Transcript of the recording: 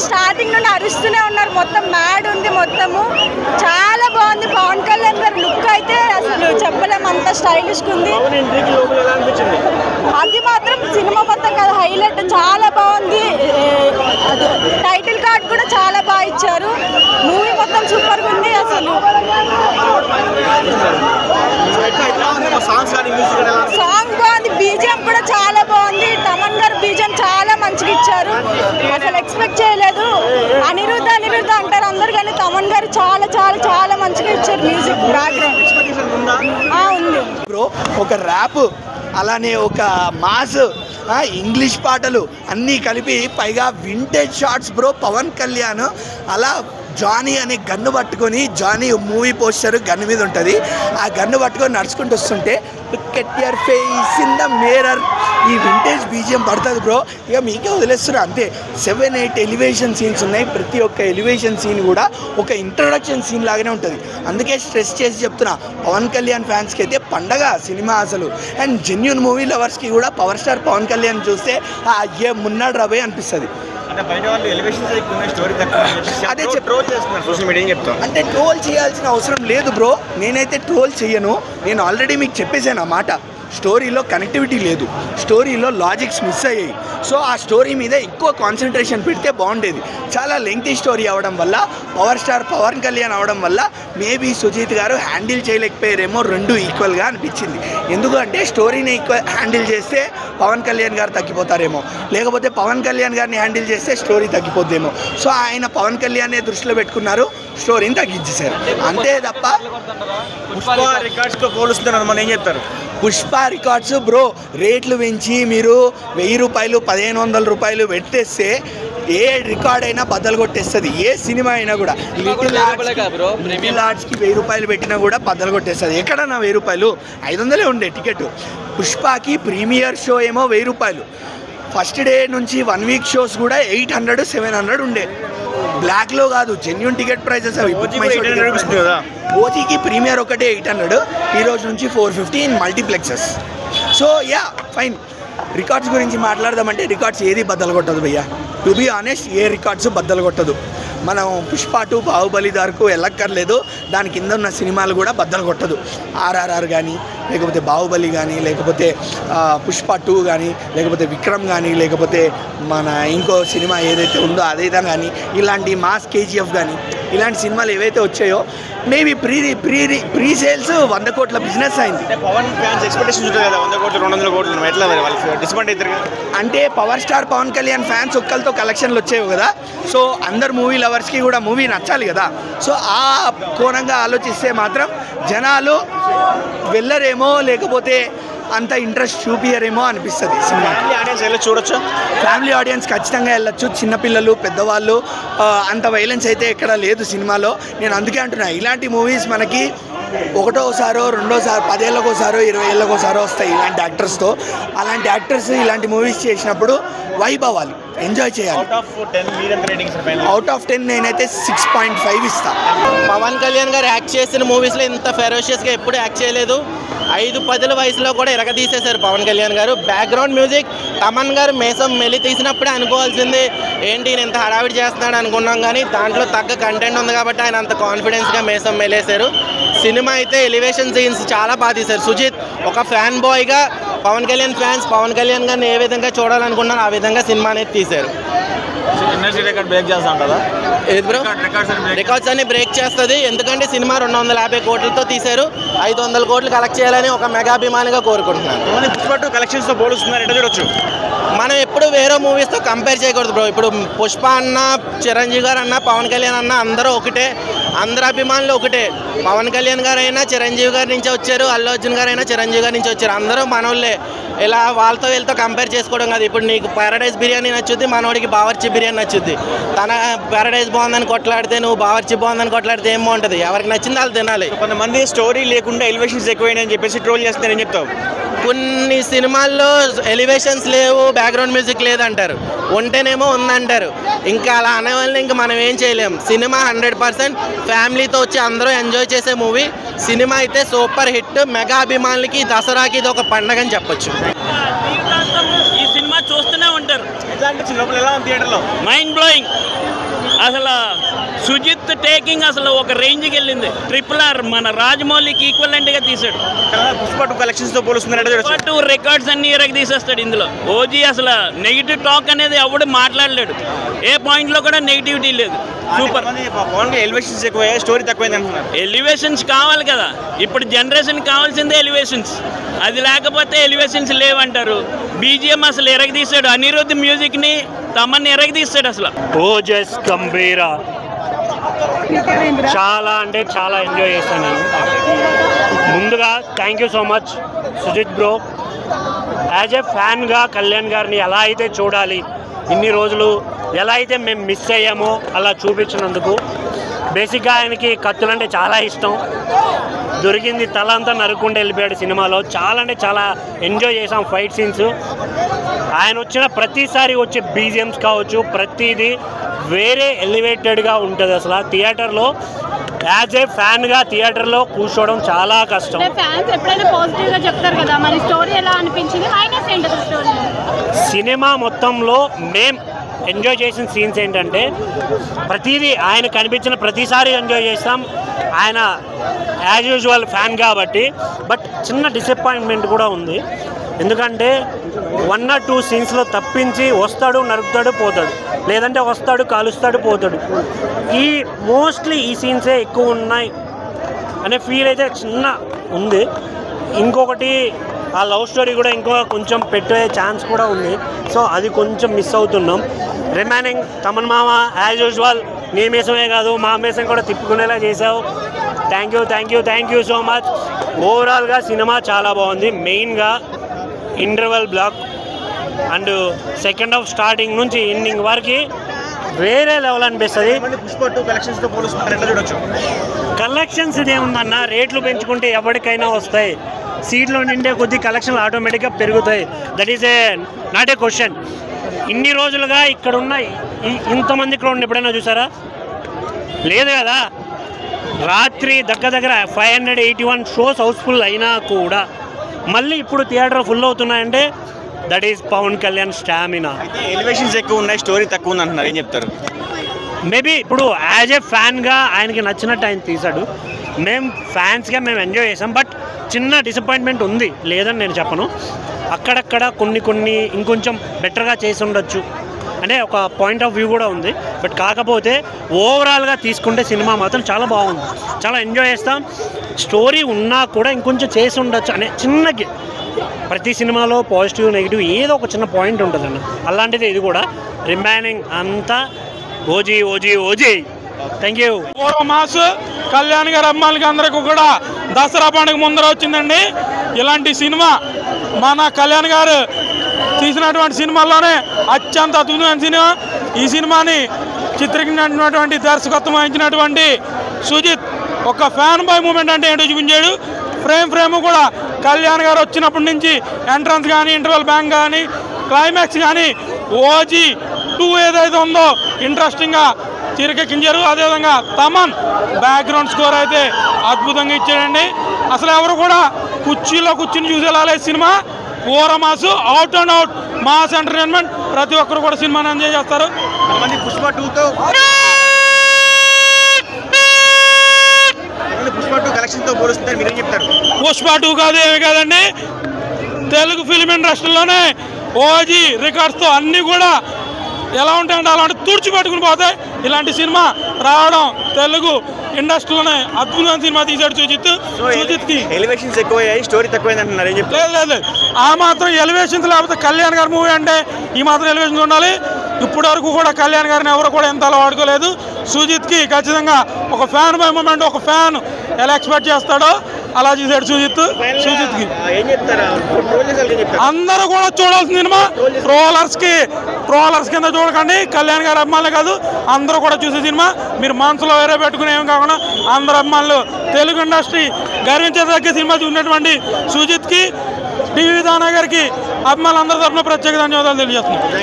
Starting నుండి అరుస్తూనే ఉన్నారు. మొత్తం మ్యాడ్ ఉంది, మొత్తము చాలా బాగుంది. పవన్ కళ్యాణ్ గారి లుక్ అయితే అసలు చెప్పలేము, అంత స్టైలిష్ ఉంది. అది మాత్రం సినిమా మొత్తం కదా హైలైట్, చాలా బాగుంది. టైటిల్ కార్డ్ కూడా చాలా బాగా ఇచ్చారు. మూవీ మొత్తం సూపర్ గా ఉంది. అసలు సాంగ్ బాగుంది, బీజిఎం కూడా చాలా బాగుంది. తమన్ గారు బీజిఎం చాలా మంచిగా ఇచ్చారు. అసలు ఎక్స్పెక్ట్ చేయలేదు. అనిరుద్ధ అనిరుద్ధ అంటారు అందరు, కానీ తమన్ గారు చాలా చాలా చాలా మంచిగా ఇచ్చారు. మ్యూజిక్ బ్యాక్గ్రౌండ్ ఉంది బ్రో. ఒక ర్యాప్ అలానే ఒక మాస్ ఇంగ్లీష్ పాటలు అన్నీ కలిపి, పైగా vintage shorts bro. Pawan Kalyan అలా జానీ అనే గన్ను పట్టుకొని, జానీ మూవీ పోస్టర్ గన్ను మీద ఉంటుంది, ఆ గన్ను పట్టుకొని నడుచుకుంటూ వస్తుంటే look your face in the mirror ఈ వింటేజ్ బీజిఎం పడుతుంది బ్రో. ఇక మీకే వదిలేస్తున్నా అంతే. 7-8 ఎలివేషన్ సీన్స్ ఉన్నాయి. ప్రతి ఒక్క ఎలివేషన్ సీన్ కూడా ఒక ఇంట్రడక్షన్ సీన్ లాగానే ఉంటుంది. అందుకే స్ట్రెస్ చేసి చెప్తున్నా, పవన్ కళ్యాణ్ ఫ్యాన్స్కి అయితే పండగ సినిమా అసలు. అండ్ జెన్యూన్ మూవీ లవర్స్కి కూడా పవర్ స్టార్ పవన్ కళ్యాణ్ చూస్తే అయ్యే మున్నాడు రాబోయే అనిపిస్తుంది. అదే అంటే ట్రోల్ చేయాల్సిన అవసరం లేదు బ్రో. నేనైతే ట్రోల్ చెయ్యను. నేను ఆల్రెడీ మీకు చెప్పేసాను ఆ మాట. స్టోరీలో కనెక్టివిటీ లేదు, స్టోరీలో లాజిక్స్ మిస్ అయ్యాయి. సో ఆ స్టోరీ మీద ఎక్కువ కాన్సన్ట్రేషన్ పెడితే బాగుండేది. చాలా లెంగ్తీ స్టోరీ అవ్వడం వల్ల, పవర్ స్టార్ పవన్ కళ్యాణ్ అవ్వడం వల్ల మేబీ సుజీత్ గారు హ్యాండిల్ చేయలేకపోయారేమో. రెండు ఈక్వల్గా అనిపించింది. ఎందుకంటే స్టోరీని హ్యాండిల్ చేస్తే పవన్ కళ్యాణ్ గారు తగ్గిపోతారేమో, లేకపోతే పవన్ కళ్యాణ్ గారిని హ్యాండిల్ చేస్తే స్టోరీ తగ్గిపోద్దేమో. సో ఆయన పవన్ కళ్యాణ్నే దృష్టిలో పెట్టుకున్నారు, స్టోరీని తగ్గించేశారు అంతే తప్ప. పుష్ప రికార్డ్స్ బ్రో, రేట్లు పెంచి మీరు 1000 రూపాయలు 1500 రూపాయలు పెట్టేస్తే ఏ రికార్డ్ అయినా బద్దలు కొట్టేస్తుంది. ఏ సినిమా అయినా కూడా. లిటిల్ ఆర్ట్స్కి 1000 రూపాయలు పెట్టినా కూడా బద్దలు కొట్టేస్తుంది. ఎక్కడన్నా 1000 రూపాయలు, 500 ఉండే టికెట్. పుష్పకి ప్రీమియర్ షో ఏమో 1000 రూపాయలు. ఫస్ట్ డే నుంచి 1 వీక్ షోస్ కూడా 800-700 ఉండే. బ్లాక్లో కాదు, జెన్యూన్ టికెట్ ప్రైజెస్ అవి. ఓజీకి ప్రీమియర్ ఒకటే 800, ఈ రోజు నుంచి 450 in multiplexes. So yeah fine. Records గురించి మాట్లాడదామంటే రికార్డ్స్ ఏది బద్దలు కొట్టదు భయ్యా. టు బీ ఆనెస్ట్, ఏ రికార్డ్స్ బద్దలు కొట్టదు. మనం పుష్ప 2 బాహుబలి వరకు వెళ్ళక్కర్లేదు, దాని కింద ఉన్న సినిమాలు కూడా బద్దలు కొట్టదు. RRR కానీ, లేకపోతే బాహుబలి కానీ, లేకపోతే పుష్ప 2 కానీ, లేకపోతే విక్రమ్ కానీ, లేకపోతే మన ఇంకో సినిమా ఏదైతే ఉందో అదైతే కానీ, ఇలాంటి మాస్ KGF కానీ, ఇలాంటి సినిమాలు ఏవైతే వచ్చాయో మేబీ ప్రీ సేల్స్ 100 కోట్ల బిజినెస్ అయింది. పవన్ ఫ్యాన్స్ ఎక్స్పెక్టేషన్స్ ఉంటాయి కదా, 100 కోట్లు 200 కోట్లు, ఎట్లా వాళ్ళకి డిస్కౌంట్ అవుతారు కదా. అంటే power star Pawan Kalyan fans ఒక్కరితో కలెక్షన్లు వచ్చేవి కదా. సో అందరు మూవీ లవర్స్కి కూడా మూవీ నచ్చాలి కదా. సో ఆ కోణంగా ఆలోచిస్తే మాత్రం జనాలు వెళ్ళరేమో, లేకపోతే అంత ఇంట్రెస్ట్ చూపియరేమో అనిపిస్తుంది సినిమా. ఫ్యామిలీ ఆడియన్స్ వెళ్ళి చూడొచ్చు. ఫ్యామిలీ ఆడియన్స్ ఖచ్చితంగా వెళ్ళొచ్చు. చిన్నపిల్లలు, పెద్దవాళ్ళు, అంత వైలెన్స్ అయితే ఎక్కడ లేదు సినిమాలో. నేను అందుకే అంటున్నా, ఇలాంటి మూవీస్ మనకి ఒకటోసారో, రెండోసారి, 10 ఏళ్ళకోసారో, 20 ఏళ్ళకోసారో వస్తాయి ఇలాంటి యాక్టర్స్తో. అలాంటి యాక్టర్స్ ఇలాంటి మూవీస్ చేసినప్పుడు వైబ్ అవ్వాలి, ఎంజాయ్ చేయాలి. అవుట్ ఆఫ్ 10 నేనైతే 6.5 ఇస్తా. పవన్ కళ్యాణ్ గారు యాక్ట్ చేసిన మూవీస్లో ఇంత ఫెరోషియస్గా ఎప్పుడు యాక్ట్ చేయలేదు. 5-10 వయసులో కూడా ఎరగదీసేశారు పవన్ కళ్యాణ్ గారు. బ్యాక్గ్రౌండ్ మ్యూజిక్ తమన్ గారు మేసం మెలి తీసినప్పుడే అనుకోవాల్సింది ఏంటి నేను ఇంత హడావిడి చేస్తున్నాడు అనుకున్నాం, కానీ దాంట్లో తగ్గ కంటెంట్ ఉంది కాబట్టి ఆయన అంత కాన్ఫిడెన్స్గా మేసం మెలేశారు. సినిమా అయితే ఎలివేషన్ సీన్స్ చాలా బాగా తీశారు. సుజిత్ ఒక ఫ్యాన్ బాయ్గా పవన్ కళ్యాణ్ ఫ్యాన్స్ పవన్ కళ్యాణ్ గారిని ఏ విధంగా చూడాలనుకున్నారో ఆ విధంగా సినిమా అనేది తీశారు. రికార్డ్స్ అన్ని బ్రేక్ చేస్తుంది. ఎందుకంటే సినిమా 250 కోట్లతో తీశారు. 500 కోట్లు కలెక్ట్ చేయాలని ఒక మెగాభిమానిగా కోరుకుంటున్నాను. కలెక్షన్స్తో పోలుస్తున్నారు, ఎట్లా చూడొచ్చు. మనం ఎప్పుడు వేరే మూవీస్తో కంపేర్ చేయకూడదు బ్రో. ఇప్పుడు పుష్ప అన్న, చిరంజీవి గారు అన్న, పవన్ కళ్యాణ్ అన్న అందరూ ఒకటే, అందరు అభిమానులు ఒకటే. పవన్ కళ్యాణ్ గారు అయినా చిరంజీవి గారి నుంచి వచ్చారు, అల్లు అర్జున్ గారు అయినా చిరంజీవి గారి నుంచి వచ్చారు. అందరూ మనోళ్ళే. ఇలా వాళ్ళతో వీళ్ళతో కంపేర్ చేసుకోవడం కాదు. ఇప్పుడు నీకు పారడైజ్ బిర్యానీ నచ్చుద్ది, మనోడికి బావర్చి బిర్యానీ నచ్చుద్ది. తన పారడైజ్ బాగుందని కొట్లాడితే నువ్వు బావర్చి బాగుందని కొట్లాడితే ఏం బాగుంటుంది? ఎవరికి నచ్చింది వాళ్ళు తినాలి. కొంతమంది స్టోరీ లేకుండా ఎలివేషన్స్ ఎక్కువైనాయని చెప్పేసి ట్రోల్ చేస్తున్నారని చెప్తావు. కొన్ని సినిమాల్లో ఎలివేషన్స్ లేవు, బ్యాక్గ్రౌండ్ మ్యూజిక్ లేదంటారు, ఉంటేనేమో ఉందంటారు. ఇంకా అలా అనేవాళ్ళని ఇంకా మనం ఏం చేయలేం. సినిమా 100% ఫ్యామిలీతో వచ్చి అందరూ ఎంజాయ్ చేసే మూవీ. సినిమా అయితే సూపర్ హిట్. మెగా అభిమానులకి దసరాకి ఇది ఒక పండగ అని చెప్పొచ్చు. ఈ సినిమా చూస్తూనే ఉంటారు. లోపల ఎలా ఉంది థియేటర్లో? Mind blowing. అసలు సుజిత్ టేకింగ్ అసలు ఒక రేంజ్కి వెళ్ళింది. RRR మన రాజమౌళికి ఈక్వలెంట్గా తీశాడు. పుష్ప 2 కలెక్షన్స్తో పోలుస్తున్నారంటే పుష్ప 2 రికార్డ్స్ అన్ని ఎరగ తీసేస్తాడు ఇందులో. ఓజీ అసలు నెగిటివ్ టాక్ అనేది ఎవడు మాట్లాడలేడు. ఏ పాయింట్లో కూడా నెగిటివిటీ లేదు. సూపర్. పవన్ ఎలివేషన్స్ ఎక్కువ, స్టోరీ తక్కువైంది అంటున్నారు. ఎలివేషన్స్ కావాలి కదా, ఇప్పుడు జనరేషన్ కావాల్సిందే ఎలివేషన్స్. అది లేకపోతే ఎలివేషన్స్ లేవంటారు. బీజిఎం అసలు ఎరగదీశాడు. అనిరుద్ధ్ మ్యూజిక్ని తమన్ని ఎరగదీస్తాడు అసలు. ఓజస్ గంభీర చాలా అంటే చాలా ఎంజాయ్ చేశాను నేను. ముందుగా thank you so much Sujith bro. As a ఫ్యాన్గా కళ్యాణ్ గారిని ఎలా అయితే చూడాలి, ఇన్ని రోజులు ఎలా అయితే మేము మిస్ అయ్యామో అలా చూపించినందుకు. బేసిక్గా ఆయనకి కత్తులంటే చాలా ఇష్టం. దొరికింది తల అంతా నరుక్కుంటూ వెళ్ళిపోయాడు సినిమాలో. చాలా అంటే చాలా ఎంజాయ్ చేసాం ఫైట్ సీన్స్. ఆయన వచ్చిన ప్రతిసారి వచ్చే బీజిఎమ్స్ కావచ్చు, ప్రతిదీ వేరే ఎలివేటెడ్గా ఉంటుంది. అసలు థియేటర్లో యాజ్ ఏ ఫ్యాన్గా థియేటర్లో కూర్చోవడం చాలా కష్టం. ఫ్యాన్స్ ఎప్పుడైనా పాజిటివ్గా చెప్తారు కదా, మరి స్టోరీ ఎలా అనిపించింది? మైనస్ ఏంటి స్టోరీ? సినిమా మొత్తంలో మేము ఎంజాయ్ చేసిన సీన్స్ ఏంటంటే ప్రతిదీ ఆయన కనిపించిన ప్రతిసారి ఎంజాయ్ చేస్తాం. ఆయన యాజ్ యూజువల్ ఫ్యాన్ కాబట్టి. బట్ చిన్న డిసప్పాయింట్మెంట్ కూడా ఉంది. ఎందుకంటే 1 or 2 సీన్స్లో తప్పించి వస్తాడు, నరుకుతాడు, పోతాడు, లేదంటే వస్తాడు, కాలుస్తాడు, పోతాడు. మోస్ట్లీ ఈ సీన్సే ఎక్కువ ఉన్నాయి అనే ఫీల్ అయితే చిన్న ఉంది. ఇంకొకటి ఆ లవ్ స్టోరీ కూడా ఇంకో కొంచెం పెట్టే ఛాన్స్ కూడా ఉంది. సో అది కొంచెం మిస్ అవుతున్నాం. రిమైనింగ్ తమన్ మామ యాజ్ యూజువల్ నీ మేసమే కాదు మా మేసం కూడా తిప్పుకునేలా చేసావు. Thank you so much. ఓవరాల్గా సినిమా చాలా బాగుంది. మెయిన్గా interval block and second half starting నుంచి ఎండింగ్ వరకు వేరే లెవెల్ అనిపిస్తుంది. పుష్ప 2 కలెక్షన్స్తో పోలుస్తున్నారు, ఎట్లా చూడొచ్చు? కలెక్షన్స్ ఇదేముందన్న, రేట్లు పెంచుకుంటే ఎవరికైనా వస్తాయి. సీట్లో నిండే కొద్ది కలెక్షన్లు ఆటోమేటిక్గా పెరుగుతాయి. That is not a question. ఇన్ని రోజులుగా ఇక్కడ ఉన్న ఇంతమంది క్రౌడ్ ఎప్పుడైనా చూసారా? లేదు కదా. రాత్రి దగ్గర 581 షోస్ హౌస్ఫుల్ అయినా కూడా మళ్ళీ ఇప్పుడు థియేటర్ ఫుల్ అవుతున్నాయంటే that is Pawan Kalyan stamina. Elevations ఎక్కువ ఉన్నాయి, స్టోరీ తక్కువ ఉంది అంటున్నారు, ఏం చెప్తారు? మేబీ ఇప్పుడు యాజ్ ఏ ఫ్యాన్గా ఆయనకి నచ్చినట్టు ఆయన తీశాడు. మేము ఫ్యాన్స్గా మేము ఎంజాయ్ చేసాం. బట్ చిన్న డిసప్పాయింట్మెంట్ ఉంది, లేదని నేను చెప్పను. అక్కడక్కడ కొన్ని ఇంకొంచెం బెటర్గా చేసి ఉండొచ్చు అనే ఒక పాయింట్ ఆఫ్ వ్యూ కూడా ఉంది. బట్ కాకపోతే ఓవరాల్గా తీసుకుంటే సినిమా మాత్రం చాలా బాగుంది. చాలా ఎంజాయ్ చేస్తాం. స్టోరీ ఉన్నా కూడా ఇంకొంచెం చేసి ఉండొచ్చు అనే చిన్నకి. ప్రతి సినిమాలో పాజిటివ్ నెగిటివ్ ఏదో ఒక చిన్న పాయింట్ ఉంటుందన్న. అలాంటిది ఇది కూడా. రిమైనింగ్ అంతా OG. Thank you. Mass Kalyan గారి అమ్మాయిలకి అందరికీ కూడా దసరా పండుగ ముందర వచ్చిందండి. ఇలాంటి సినిమా మన కళ్యాణ్ గారు తీసినటువంటి సినిమాల్లోనే అత్యంత అద్భుతమైన సినిమా. ఈ సినిమాని చిత్రీకరించినటువంటి దర్శకత్వం వహించినటువంటి సుజిత్ ఒక ఫ్యాన్ బాయ్ మూమెంట్ అంటే ఏంటో చూపించాడు. ఫ్రేమ్ కూడా కళ్యాణ్ గారు వచ్చినప్పటి నుంచి ఎంట్రన్స్ కానీ, ఇంటర్వెల్ బ్యాంక్ కానీ, క్లైమాక్స్ కానీ ఓజీ 2 ఏదైతే ఉందో ఇంట్రెస్టింగ్గా తీరకెక్కించారు. అదేవిధంగా తమన్ బ్యాక్గ్రౌండ్ స్కోర్ అయితే అద్భుతంగా ఇచ్చాడండి. అసలు ఎవరు కూడా కుర్చీలో కూర్చుని చూసేలా లేదు సినిమా. ఓరమాసు out and out mass entertainment. ప్రతి ఒక్కరు కూడా సినిమాని ఎంజాయ్ చేస్తారు. పుష్ప 2 కలెక్షన్తో పోలుస్తున్నారు, మీరేం చెప్తారు? పుష్ప 2 కాదు, ఏమి కాదండి, తెలుగు ఫిల్మ్ ఇండస్ట్రీలోనే ఓజీ రికార్డ్స్తో అన్నీ కూడా ఎలా ఉంటాయంటే అలాంటి తుడిచిపెట్టుకుని పోతాయి. ఇలాంటి సినిమా రావడం తెలుగు ఇండస్ట్రీలోనే అద్భుతమైన సినిమా తీశాడు సుజిత్కి. ఎలివేషన్స్ ఎక్కువయ్యాయి, స్టోరీ తక్కువైంది అంటున్నారు, ఏం చెప్తారు? లేదు ఆ మాత్రం ఎలివేషన్స్ లేకపోతే కళ్యాణ్ గారి మూవీ అంటే ఈ మాత్రం ఎలివేషన్స్ ఉండాలి. ఇప్పటి వరకు కూడా కళ్యాణ్ గారిని ఎవరు కూడా ఎంత అలా వాడుకోలేదు. సుజిత్కి ఖచ్చితంగా ఒక ఫ్యాన్ బై మూమెంట్, ఒక ఫ్యాన్ ఎలా ఎక్స్పెక్ట్ చేస్తాడో అలా చేశాడు సుజిత్కి. అందరూ కూడా చూడాల్సిన సినిమా. ట్రోలర్స్ కింద చూడకండి. కళ్యాణ్ గారి అభిమానులే కాదు, అందరూ కూడా చూసే సినిమా. మీరు మనసులో వేరే పెట్టుకుని ఏం కాకుండా అందరు అభిమానులు, తెలుగు ఇండస్ట్రీ గర్వించదగ్గ సినిమా చూసినటువంటి సుజిత్కి, టీవీ దానా గారికి అభిమానులు అందరి తరఫున ప్రత్యేక ధన్యవాదాలు తెలియజేస్తున్నాం.